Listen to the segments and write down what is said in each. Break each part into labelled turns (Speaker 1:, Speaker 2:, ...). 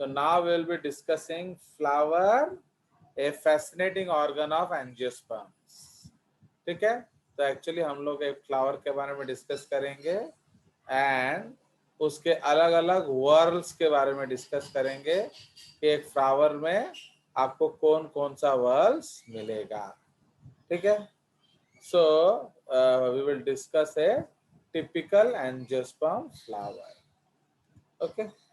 Speaker 1: So now we will be discussing flower, a fascinating organ of angiosperms. ठीक है, तो actually हम लोग एक फ्लावर के बारे में डिस्कस करेंगे एंड उसके अलग अलग वर्ल्स के बारे में डिस्कस करेंगे कि एक फ्लावर में आपको कौन कौन सा वर्ल्स मिलेगा. ठीक है, so we will discuss a typical angiosperm flower. Okay,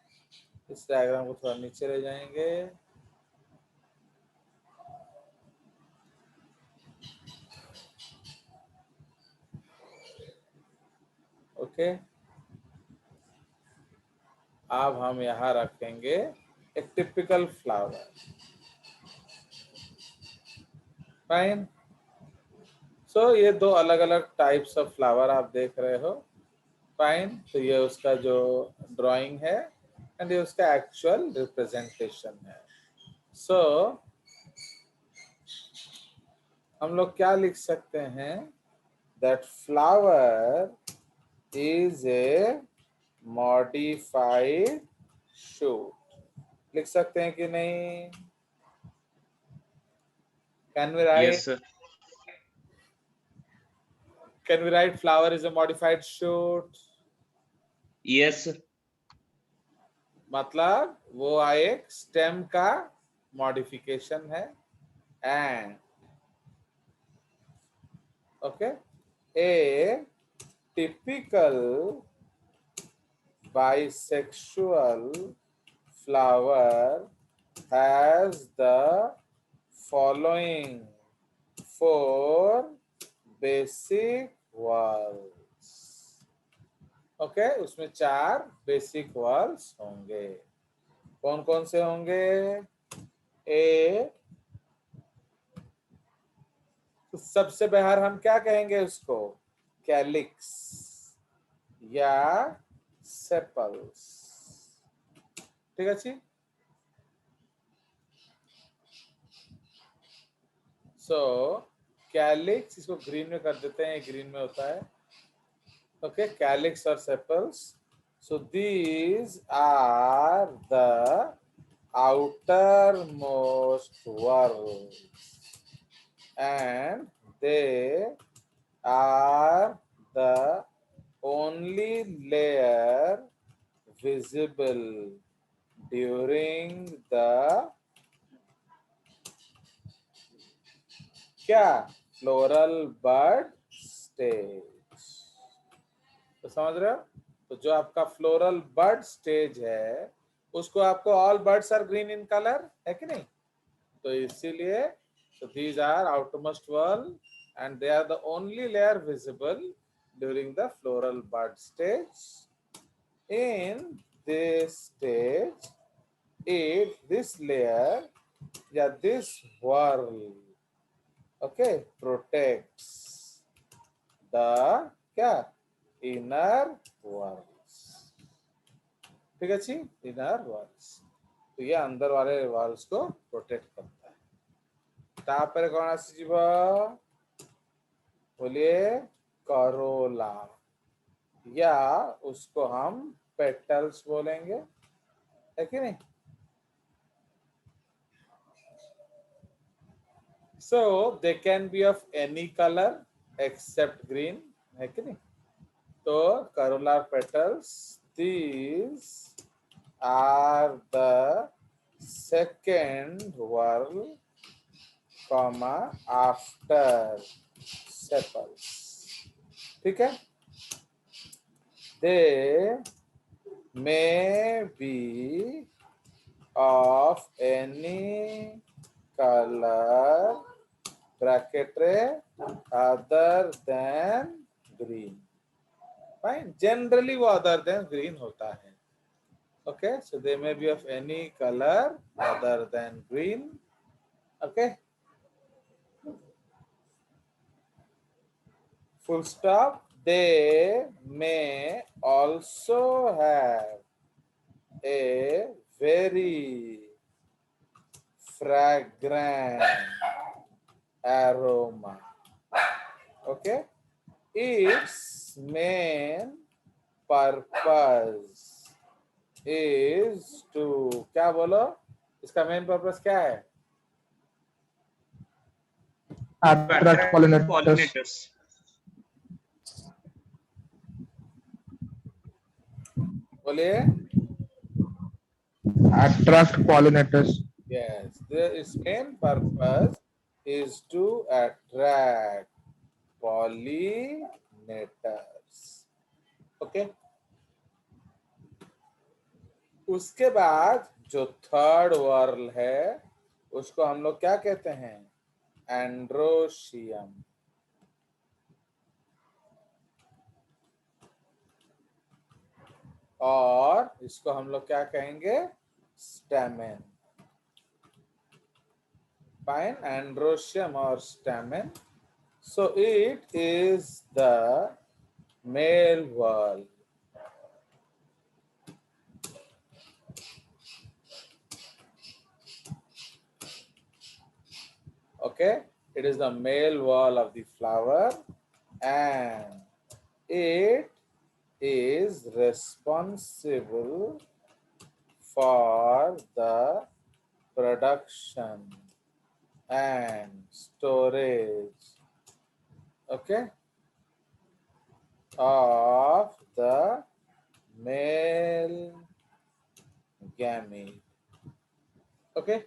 Speaker 1: इस डायग्राम को थोड़ा नीचे ले जाएंगे. ओके, अब हम यहाँ रखेंगे एक टिपिकल फ्लावर. फाइन. सो ये दो अलग अलग टाइप्स ऑफ फ्लावर आप देख रहे हो. फाइन, तो ये उसका जो ड्राइंग है एंड ये उसका एक्चुअल रिप्रेजेंटेशन है. सो हम लोग क्या लिख सकते हैं, that flower is a modified shoot. लिख सकते हैं कि नहीं? Can we write?
Speaker 2: Yes, sir.
Speaker 1: Can we write flower is a modified shoot?
Speaker 2: Yes, sir.
Speaker 1: मतलब वो एक स्टेम का मॉडिफिकेशन है. And okay, a typical bisexual flower has the following four basic whorls. Okay, उसमें चार बेसिक वॉल्स होंगे. कौन कौन से होंगे? ए, तो सबसे बाहर हम क्या कहेंगे उसको? कैलिक्स या सेपल्स. ठीक है जी. सो कैलिक्स, इसको ग्रीन में कर देते हैं, ग्रीन में होता है. ओके, कैलिक्स और sepals. So these are the outermost whorls and they are the only layer visible during the क्या? फ्लोरल बड स्टेज. तो समझ रहे हो? तो जो आपका फ्लोरल बड स्टेज है उसको आपको all birds are green in colour है कि नहीं? तो इसीलिए so these are outermost whorl and they are the only layer visible during the floral bud stage. In this stage, if this layer, yeah, this whorl, okay, protects the क्या? Inner whorls. ठीक है जी, inner walls. तो ये अंदर वाले walls को protect करता है. तापर कौन आसीजिब? बोलिए करोला, या उसको हम पेटल्स बोलेंगे, है कि नहीं? So they can be of any colour except green, है कि नहीं? तो corolla petals, these are the second whorl, comma, after sepals. ठीक है? They may be of any color bracket other than green. Fine. Generally वो other than green होता है. Okay, so they may be of any color other than green. Okay, full stop. They may also have a very fragrant aroma. Okay, its main purpose is to, क्या बोलो, इसका main purpose क्या है?
Speaker 3: attract pollinators,
Speaker 2: pollinators.
Speaker 1: बोलिए।
Speaker 3: attract pollinators.
Speaker 1: Yes, its main purpose is to attract pollinators. Okay. उसके बाद जो third whorl है उसको हम लोग क्या कहते हैं? एंड्रोशियम। और इसको हम लोग क्या कहेंगे? Stamen. Fine, androecium or stamen. So it is the male whorl. Okay, it is the male whorl of the flower, and it is responsible for the production and storage, okay, of the male gamete. Okay,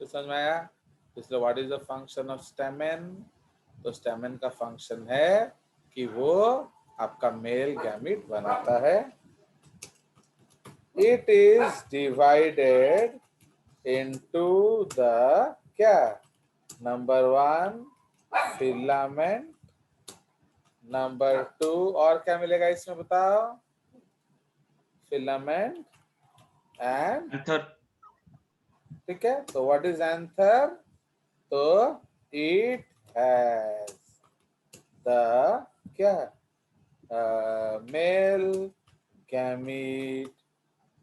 Speaker 1: तो समझ में आया? इसलिए what is the function of stamen? तो stamen का function है कि वो आपका मेल गैमीट बनाता है। It is divided into the क्या? नंबर 1 फिलामेंट, नंबर 2 और क्या मिलेगा इसमें बताओ? Filament and,
Speaker 2: Anther.
Speaker 1: ठीक है। तो व्हाट इज एंथर? तो इट हैज द क्या? Male gamete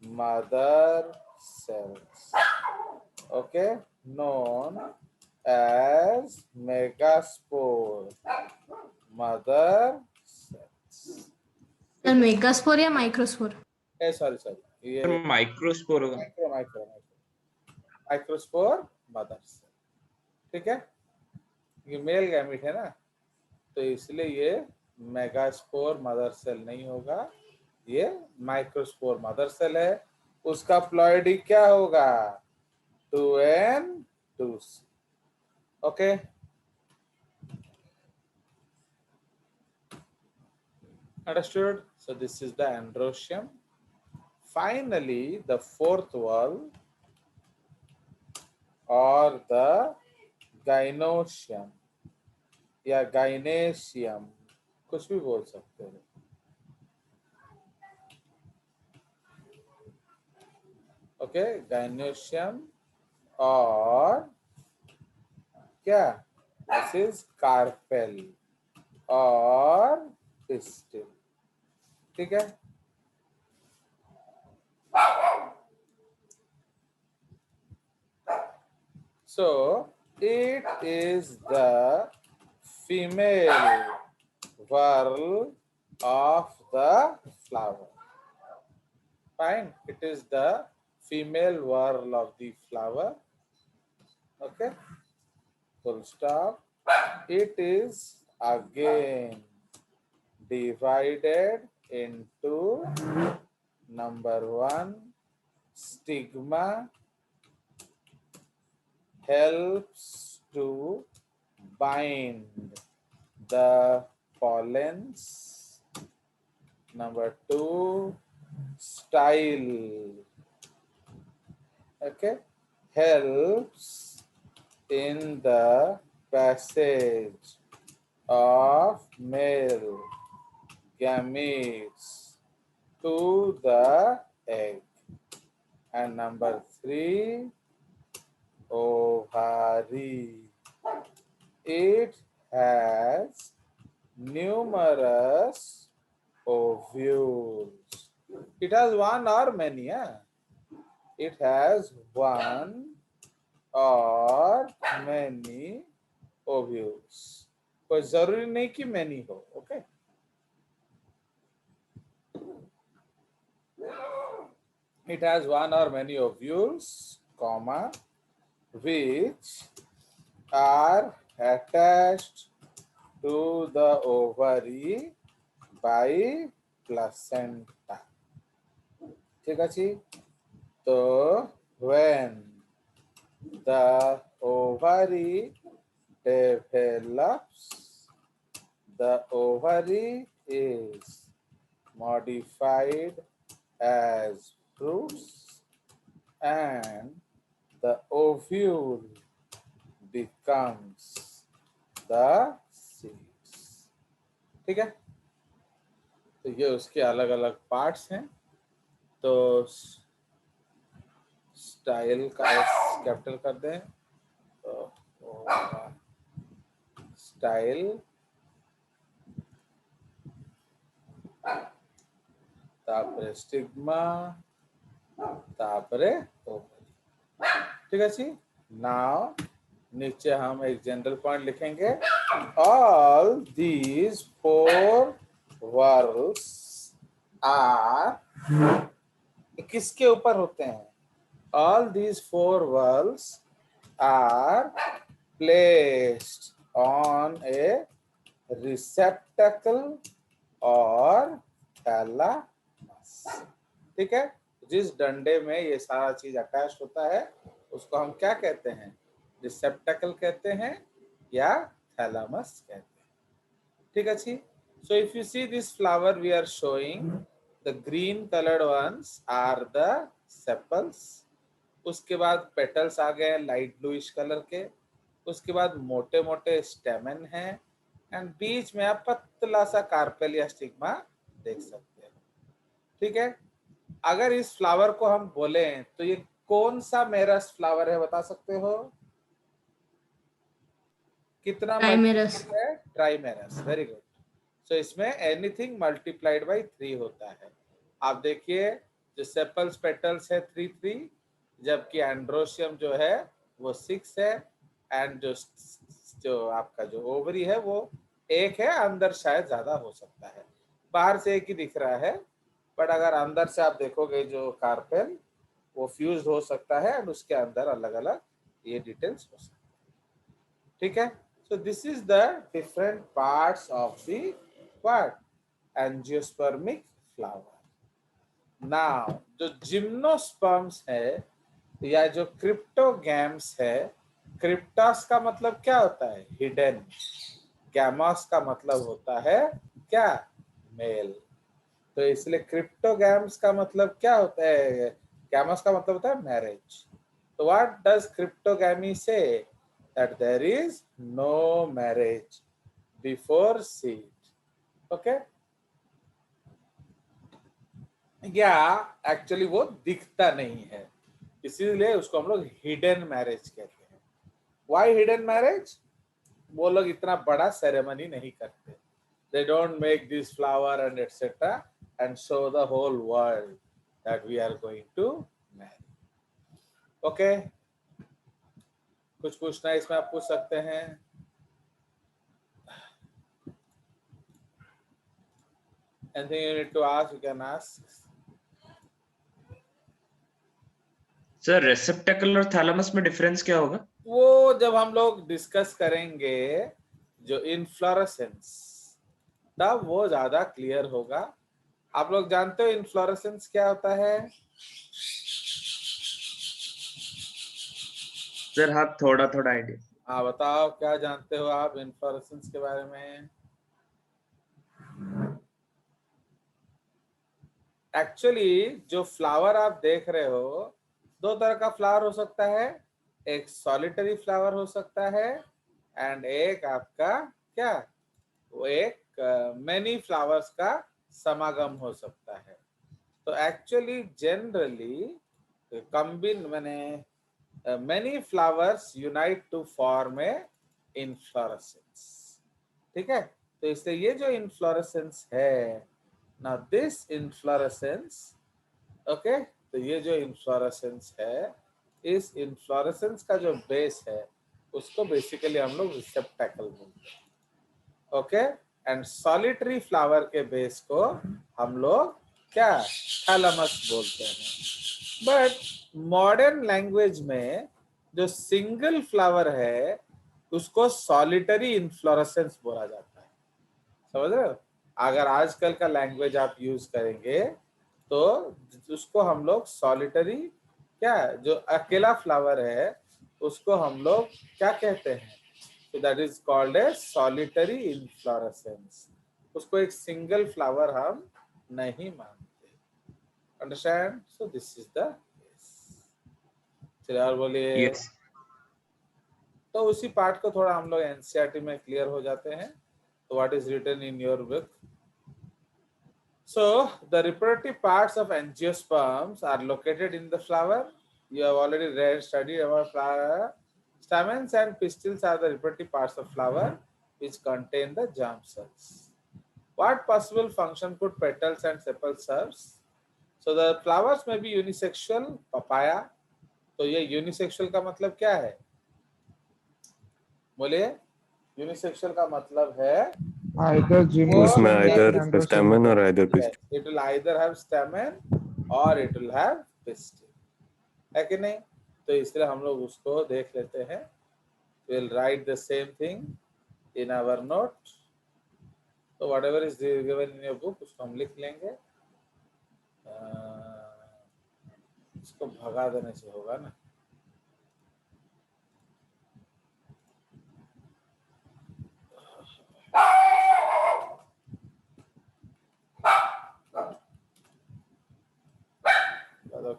Speaker 1: mother cells, okay, known as megaspore mother cells.
Speaker 4: Sir megaspore या माइक्रोस्पोर?
Speaker 1: सॉरी सॉरी, ये
Speaker 2: Microspore होगा.
Speaker 1: Micro micro microspore mother cell, ठीक है। ये मेल गैमीट है ना, तो इसलिए ये मेगास्पोर मदर सेल नहीं होगा, ये माइक्रोस्पोर मदर सेल है। उसका प्लॉइडी क्या होगा? 2n 2c, okay. Understood? So this is the androecium. Finally, the fourth wall or the gynoecium या gynaecium, कुछ भी बोल सकते हो। ओके, gynoecium और क्या? दिस इज कार्पेल और पिस्टिल, ठीक है। So it is the female whorl of the flower. Fine, it is the female whorl of the flower. Okay, full stop. It is again divided into number 1 stigma, helps to bind the pollens. Number 2 style, okay, helps in the passage of male gametes to the egg. And number 3 ovary. It has numerous ovules. It has one or many, yeah? It has one or many ovules. कोई जरूरी नहीं कि many हो, okay? it has one or many ovules, comma, which are attached to the ovary by placenta. ठीक है जी. तो when the ovary develops, the ovary is modified as fruits and the ovule becomes the seeds. ठीक है. तो ये उसके अलग अलग पार्ट्स हैं. तो स्टाइल का एस कैपिटल कर दें. तो स्टाइल तापरे स्टिग्मा तापरे ओवरी. ठीक है जी. नाउ नीचे हम एक जनरल पॉइंट लिखेंगे. ऑल दीज 4 वर्ल्स आर किसके ऊपर होते हैं? All these 4 valves are placed on a receptacle or thalamus. ठीक है. जिस डंडे में ये सारा चीज अटैच होता है उसको हम क्या कहते हैं? रिसेप्टेकल कहते हैं या थैलामस कहते हैं. ठीक है जी. So if you see this flower we are showing, the green colored ones are the sepals. उसके बाद पेटल्स आ गए लाइट ब्लूइश कलर के. उसके बाद मोटे मोटे स्टेमन हैं एंड बीच में आप पतला सा कार्पेल या स्टिग्मा देख सकते हैं. ठीक है. अगर इस फ्लावर को हम बोले तो ये कौन सा मेरस फ्लावर है बता सकते हो? कितना
Speaker 4: Trimerous.
Speaker 1: है? ट्राइमेरस. Very good. सो इसमें एनीथिंग मल्टीप्लाइड बाय 3 होता है. आप देखिए जो सेपल्स पेटल्स है 3 जबकि एंड्रोशियम जो है वो 6 है एंड जो आपका जो ओवरी है वो 1 है. अंदर शायद ज्यादा हो सकता है. बाहर से एक ही दिख रहा है बट अगर अंदर से आप देखोगे जो कार्पेल वो फ्यूज हो सकता है एंड उसके अंदर अलग अलग ये डिटेल्स हो सकते हैं. ठीक है. So this is the different parts of the what angiospermic flower. Now जो जिम्नोस्पर्म्स है या जो क्रिप्टोगैम्स है, क्रिप्टस का मतलब क्या होता है? हिडन. गैमस का मतलब होता है क्या? मेल. तो इसलिए क्रिप्टोगैम्स का मतलब क्या होता है? गैमस का मतलब होता है मैरिज. तो what does cryptogamy say? That there is no marriage before seed. Okay. या एक्चुअली वो दिखता नहीं है इसीलिए उसको हम लोग हिडन मैरिज कहते हैं. Why hidden marriage? वो लोग इतना बड़ा सेरेमनी नहीं करते. They don't make this flower and etcetera and show the whole world that we are going to marry. Okay. कुछ पूछना है इसमें आप पूछ सकते हैं. Anything you need to ask you can ask.
Speaker 2: Sir receptacle और थैलेमस में डिफरेंस क्या होगा?
Speaker 1: वो जब हम लोग डिस्कस करेंगे जो इन्फ्लोरेसेंस तब वो ज्यादा क्लियर होगा. आप लोग जानते हो इन्फ्लोरेसेंस क्या होता है?
Speaker 2: सर हाँ थोड़ा थोड़ा आइडिया.
Speaker 1: हाँ बताओ क्या जानते हो आप इन्फ्लोरेसेंस के बारे में? एक्चुअली जो फ्लावर आप देख रहे हो 2 तरह का फ्लावर हो सकता है. एक सॉलिटरी फ्लावर हो सकता है एंड एक आपका क्या वो एक मेनी फ्लावर्स का समागम हो सकता है. तो actually generally combine many many flowers unite to form a inflorescence. ठीक है. तो इसलिए ये जो इन्फ्लोरेसेंस है ना दिस इन्फ्लोरेसेंस. ओके. तो ये जो इन्फ्लोरेसेंस है इस इन्फ्लोरेसेंस का जो बेस है उसको बेसिकली हम लोग रिसेप्टेकल बोलते हैं. ओके. एंड सॉलिटरी फ्लावर के बेस को हम लोग क्या थैलेमस बोलते हैं. बट मॉडर्न लैंग्वेज में जो सिंगल फ्लावर है उसको सॉलिटरी इन्फ्लोरेसेंस बोला जाता है, समझ रहे हो? अगर आजकल का लैंग्वेज आप यूज करेंगे तो उसको हम लोग सॉलिटरी, क्या जो अकेला फ्लावर है उसको हम लोग क्या कहते हैं? So that is called as solitary inflorescence. उसको एक सिंगल फ्लावर हम नहीं मानते। Understand? So this is the case. चलिए और बोलिए।
Speaker 2: Yes.
Speaker 1: तो उसी पार्ट को थोड़ा हम लोग एनसीईआरटी में क्लियर हो जाते हैं। तो what is written in your book? So the reproductive parts of angiosperms are located in the flower. You have already read, studied about flower. Stamens and pistils are the reproductive parts of flower which contain the germ cells. What possible function could petals and sepals serve? So the flowers may be unisexual, papaya. तो ये unisexual का मतलब क्या है? बोलिए। Unisexual का मतलब है
Speaker 3: Either
Speaker 5: उसमें
Speaker 3: gymnosperm or
Speaker 5: either
Speaker 3: androsperm.
Speaker 5: stamen or either
Speaker 1: yes,
Speaker 5: pistil.
Speaker 1: it will either have stamen or it will have pistil, है कि नहीं? तो इसलिए हम लोग उसको देख लेते हैं। We'll write the same thing in our note. So whatever is given in your book उसको हम लिख लेंगे। इसको भगा देने से होगा ना।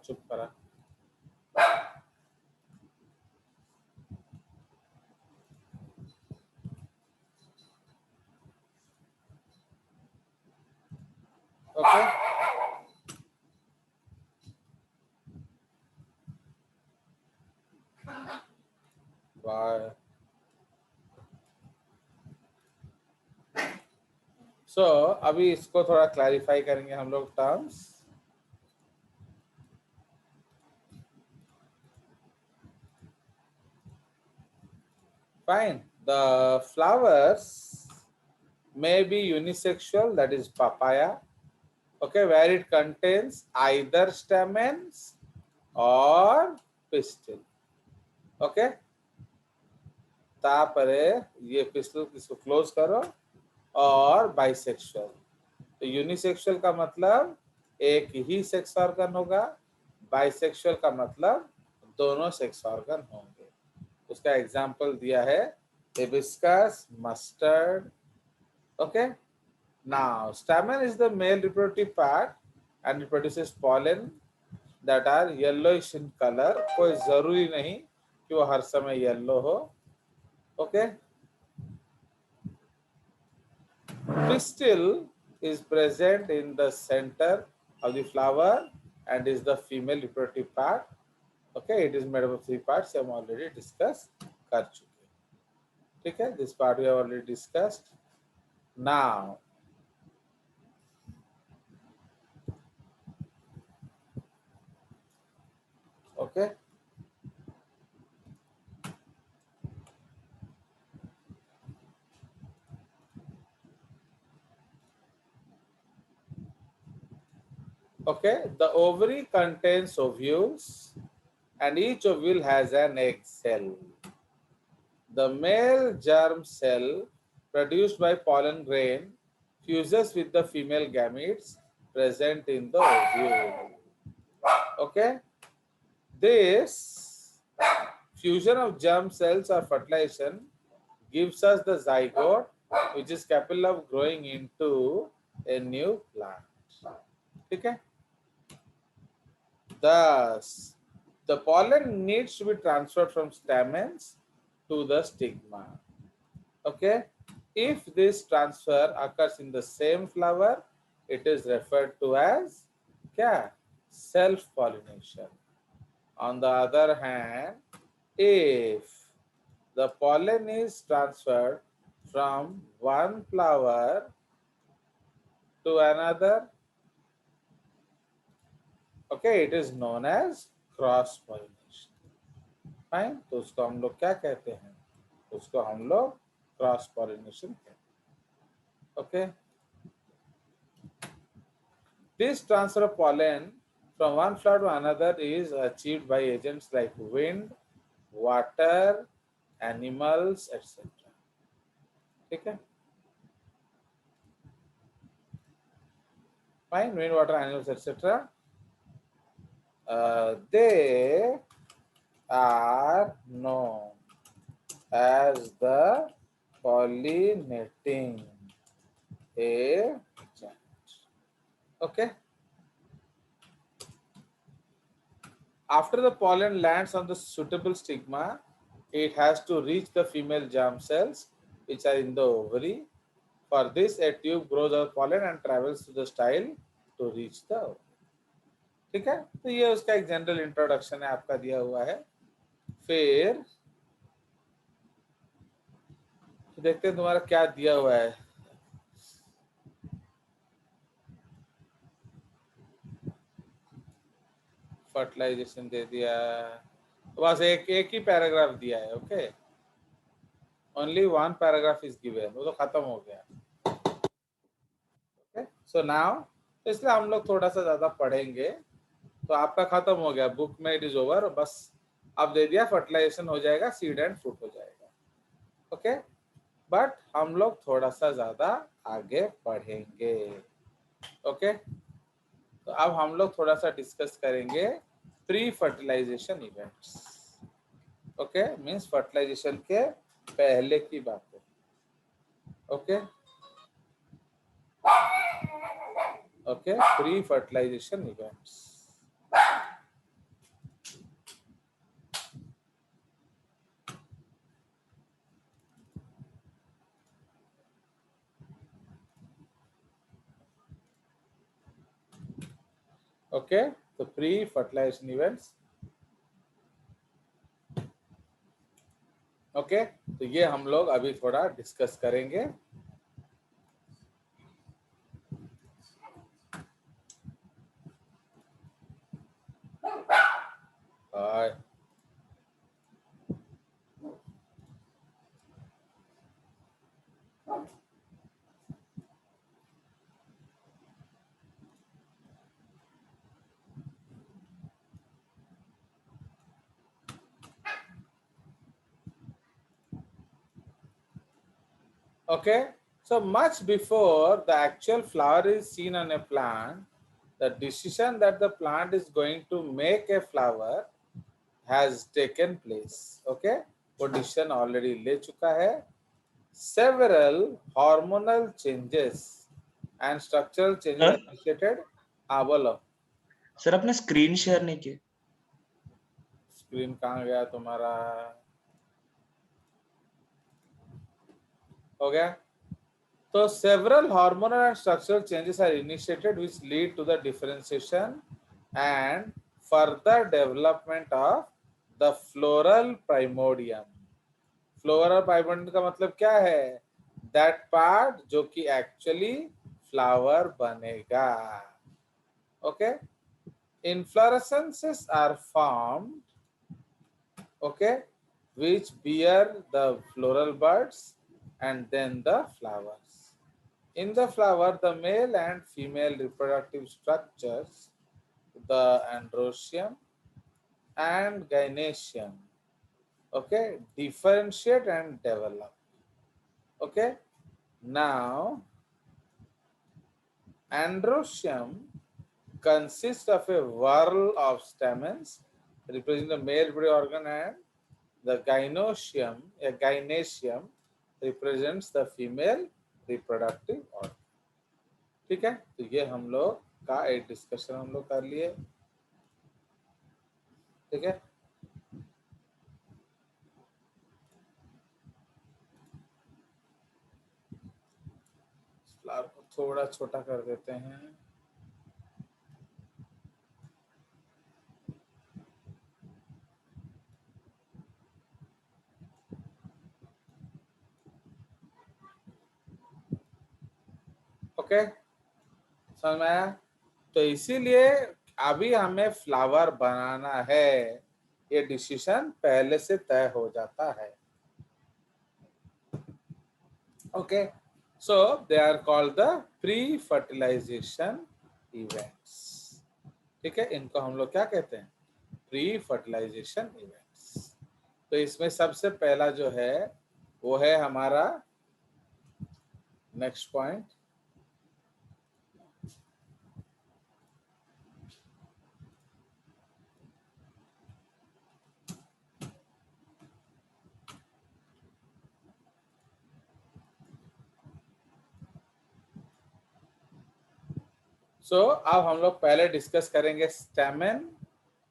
Speaker 1: चुप करा। Okay bye. सो अभी इसको थोड़ा क्लैरिफाई करेंगे हम लोग terms. Fine. The flowers may be unisexual, that is papaya. Okay, where it contains either stamens or pistil. Okay. तापरे ये पिस्टल इसको क्लोज करो और बाइसेक्सुअल। तो यूनिसेक्सुअल का मतलब एक ही सेक्स ऑर्गन होगा, बाइसेक्सुअल का मतलब दोनों सेक्स ऑर्गन होंगे। उसका एग्जांपल दिया है hibiscus, mustard. Okay. Now, stamen is the male reproductive part and it produces pollen that are yellowish in color. कोई जरूरी नहीं कि वो हर समय येलो हो। Okay. Pistil is present in the center of the flower and is the female reproductive part. Okay, it is made up of 3 parts. हम already discussed कर चुके हैं। ठीक है, this part we have already discussed. Now, okay. Okay, the ovary contains ovules and each ovule has an egg cell. The male germ cell produced by pollen grain fuses with the female gametes present in the ovule. Okay, this fusion of germ cells or fertilization gives us the zygote, which is capable of growing into a new plant. Okay. Thus, the pollen needs to be transferred from stamens to the stigma. Okay. If this transfer occurs in the same flower, it is referred to as क्या? Self-pollination. On the other hand, if the pollen is transferred from one flower to another, okay, it is known as cross pollination. Fine, तो उसको हम लोग क्या कहते हैं? उसको हम लोग क्रॉस पॉलिनेशन कहते हैं। Okay, this transfer of pollen from one flower to another is achieved by agents like wind, water, animals, etc. ठीक है? Fine, wind, water, animals, etc. They are known as the pollinating agent. Okay. After the pollen lands on the suitable stigma, it has to reach the female germ cells which are in the ovary. For this, a tube grows out pollen and travels to the style to reach the ovary. ठीक है, तो ये उसका एक general introduction है आपका दिया हुआ है. फिर देखते हैं तुम्हारा क्या दिया हुआ है. फर्टिलाइजेशन दे दिया, बस एक ही पैराग्राफ दिया है. Okay, only one paragraph is given, वो तो खत्म हो गया. ओके, सो नाउ इसलिए हम लोग थोड़ा सा ज्यादा पढ़ेंगे तो आपका खत्म हो गया, बुक में इट इज ओवर. बस अब दे दिया, फर्टिलाइजेशन हो जाएगा, सीड एंड फ्रूट हो जाएगा. ओके, बट हम लोग थोड़ा सा ज्यादा आगे पढ़ेंगे. ओके, तो अब हम लोग थोड़ा सा डिस्कस करेंगे pre fertilization events. Okay, means fertilization के पहले की बातें. Okay okay, pre fertilization events. Okay, तो प्री फर्टिलाइजेशन इवेंट्स. ओके, तो ये हम लोग अभी थोड़ा डिस्कस करेंगे. Okay, so much before the actual flower is seen on a plant, the decision that the plant is going to make a flower has taken place. Okay, वो decision already ले चुका है. Several hormonal changes and structural changes are initiated. बोलो.
Speaker 2: Sir आपने screen share नहीं की.
Speaker 1: Screen कहाँ गया तुम्हारा? हो गया. So several hormonal and structural changes are initiated which lead to the differentiation and further development of the floral primordium. Floral primordium का मतलब क्या है? That part जो कि actually flower बनेगा. Okay? Inflorescences are formed, okay, which bear the floral buds and then the flowers. In the flower, the male and female reproductive structures, the androecium and gynoecium, okay, differentiate and develop. Okay, now androecium consists of a whorl of stamens representing the male reproductive organ, and the gynoecium represents the female reproductive organ. ठीक है, तो ये हम लोग का एक discussion हम लोग कर लिए. ठीक है, फ्लावर को थोड़ा छोटा कर देते हैं. ओके, समझ में आया? तो इसीलिए अभी हमें फ्लावर बनाना है, ये डिसीजन पहले से तय हो जाता है. Okay, so they are called the pre fertilization events. ठीक है, इनको हम लोग क्या कहते हैं, प्री फर्टिलाइजेशन इवेंट्स। तो इसमें सबसे पहला जो है वो है हमारा नेक्स्ट पॉइंट, सो अब हम लोग पहले डिस्कस करेंगे स्टेमन,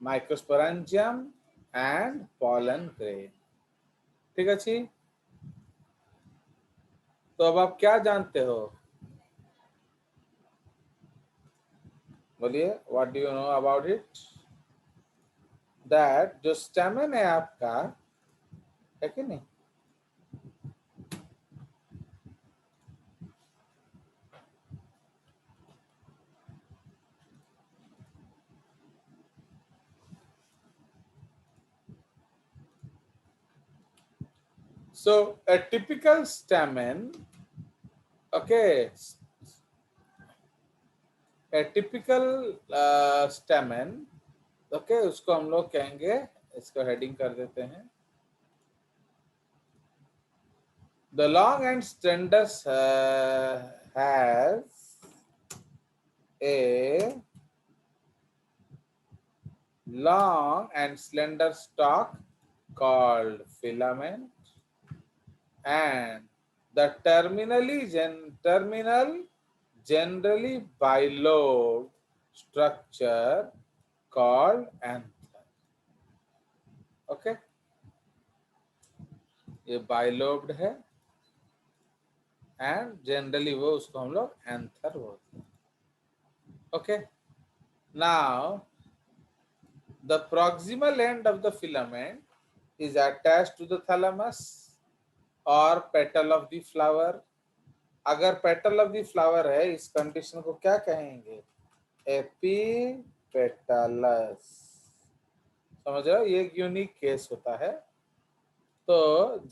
Speaker 1: माइक्रोस्पोरेंजियम एंड पॉलन ग्रेन। ठीक है जी, तो अब आप क्या जानते हो, बोलिए, what do you know about it? That जो स्टेमन है आपका, है कि नहीं, so a typical stamen, okay, a typical stamen, okay, उसको हम लोग कहेंगे, इसको हेडिंग कर देते हैं, the long and slender has a long and slender stalk called filament, and the terminal generally bilobed structure called anther. Okay, ये bilobed है एंड जनरली वो उसको हम लोग एंथर बोलते हैं। Okay, now the proximal end of the filament is attached to the thalamus or petal of the flower. अगर petal of the flower है, इस कंडीशन को क्या कहेंगे, एपीपेटलस। समझ रहे हो, ये एक यूनिक केस होता है। तो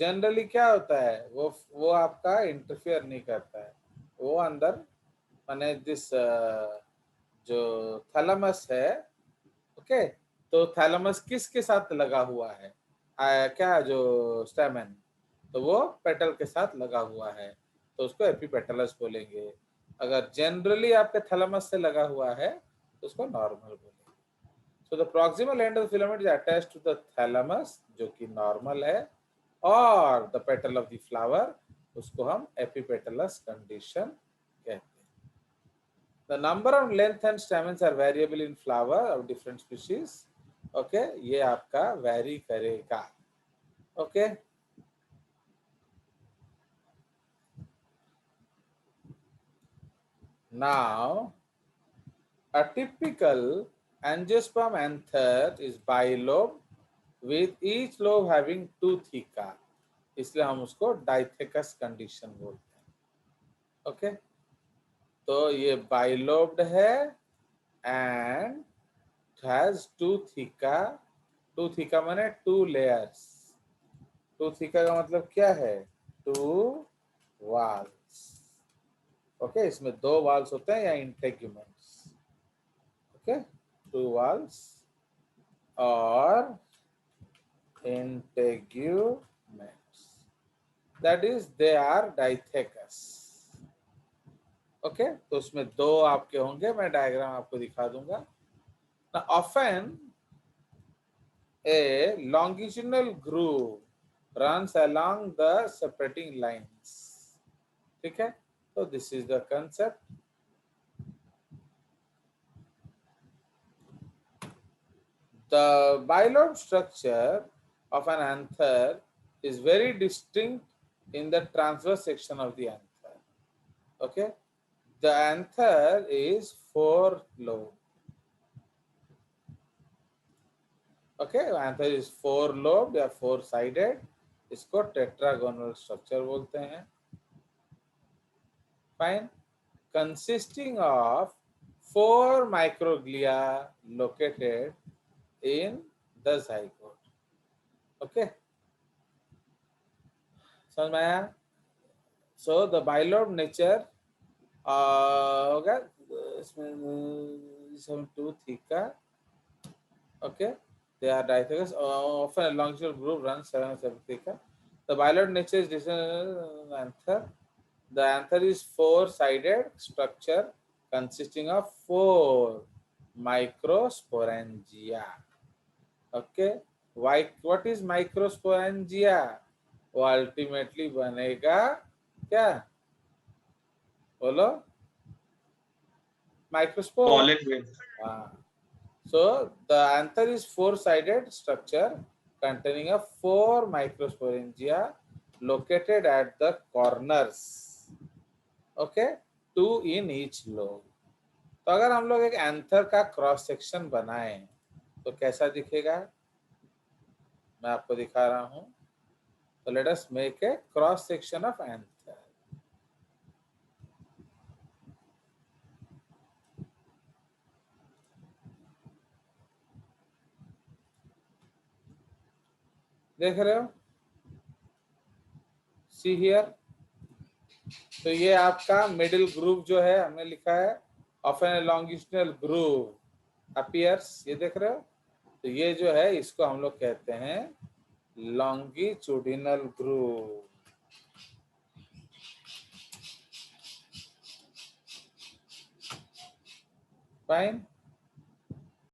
Speaker 1: जनरली क्या होता है, वो आपका इंटरफियर नहीं करता है, वो अंदर माने दिस जो थैलेमस है, ओके, तो थैलेमस किसके साथ लगा हुआ है, क्या जो स्टेमन, तो वो पेटल के साथ लगा हुआ है, तो उसको एपीपेटलस बोलेंगे। अगर जनरली आपके थैलेमस से लगा हुआ है तो उसको नॉर्मल बोलेंगे। So the proximal end of the filament is attached to the thalamus, जो कि नॉर्मल है, और the petal of the flower, उसको हम एपीपेटलस कंडीशन कहते हैं। The number of length and stamens are variable in flower of different species. Okay, ये आपका vary करेगा। Okay, now a typical angiosperm anther is bilobed with each lobe having two theca, इसलिए हम उसको डाइथेकस condition बोलते हैं। ओके, तो ये बाइलोब्ड है and has two theca, two theca माने two layers, two theca का मतलब क्या है, two walls। ओके, इसमें दो वाल्स होते हैं या इंटेग्यूमेंट्स। ओके, two walls और integuments, that is they are dithecous. Okay, तो उसमें दो आपके होंगे, मैं डायग्राम आपको दिखा दूंगा। Now, often a longitudinal groove runs along the separating lines. ठीक है, so this is the concept. The bilobe structure of an anther is very distinct in the transverse section of the anther. Okay, the anther is four lobed. Okay, answer is four lobe या four sided, इसको tetragonal structure बोलते हैं। Fine, consisting of four microglia located in the zygote. Okay, समझ में आया? So the bilobe nature होगा इसमें, is having two theca. Okay, they are dithecous. Often a longitudinal groove runs 7 theca. The biloid nature is anther. The anther is four-sided structure consisting of 4 microsporangia. Okay, why? What is microsporangia? वो ultimately बनेगा क्या? बोलो. Microspore.
Speaker 2: Pollen grain.
Speaker 1: So the anther is four-sided structure containing of 4 microsporangia located at the corners. Okay, 2 in each lobe. तो अगर हम लोग एक anther का क्रॉस सेक्शन बनाएं तो कैसा दिखेगा? मैं आपको दिखा रहा हूं. तो let us make a cross section of anther. देख रहे हो? See here. तो ये आपका मिडिल ग्रूव जो है हमने लिखा है of an longitudinal groove appears. ये देख रहे हो? तो ये जो है इसको हम लोग कहते हैं लॉन्गिट्यूडिनल ग्रूव. फाइन.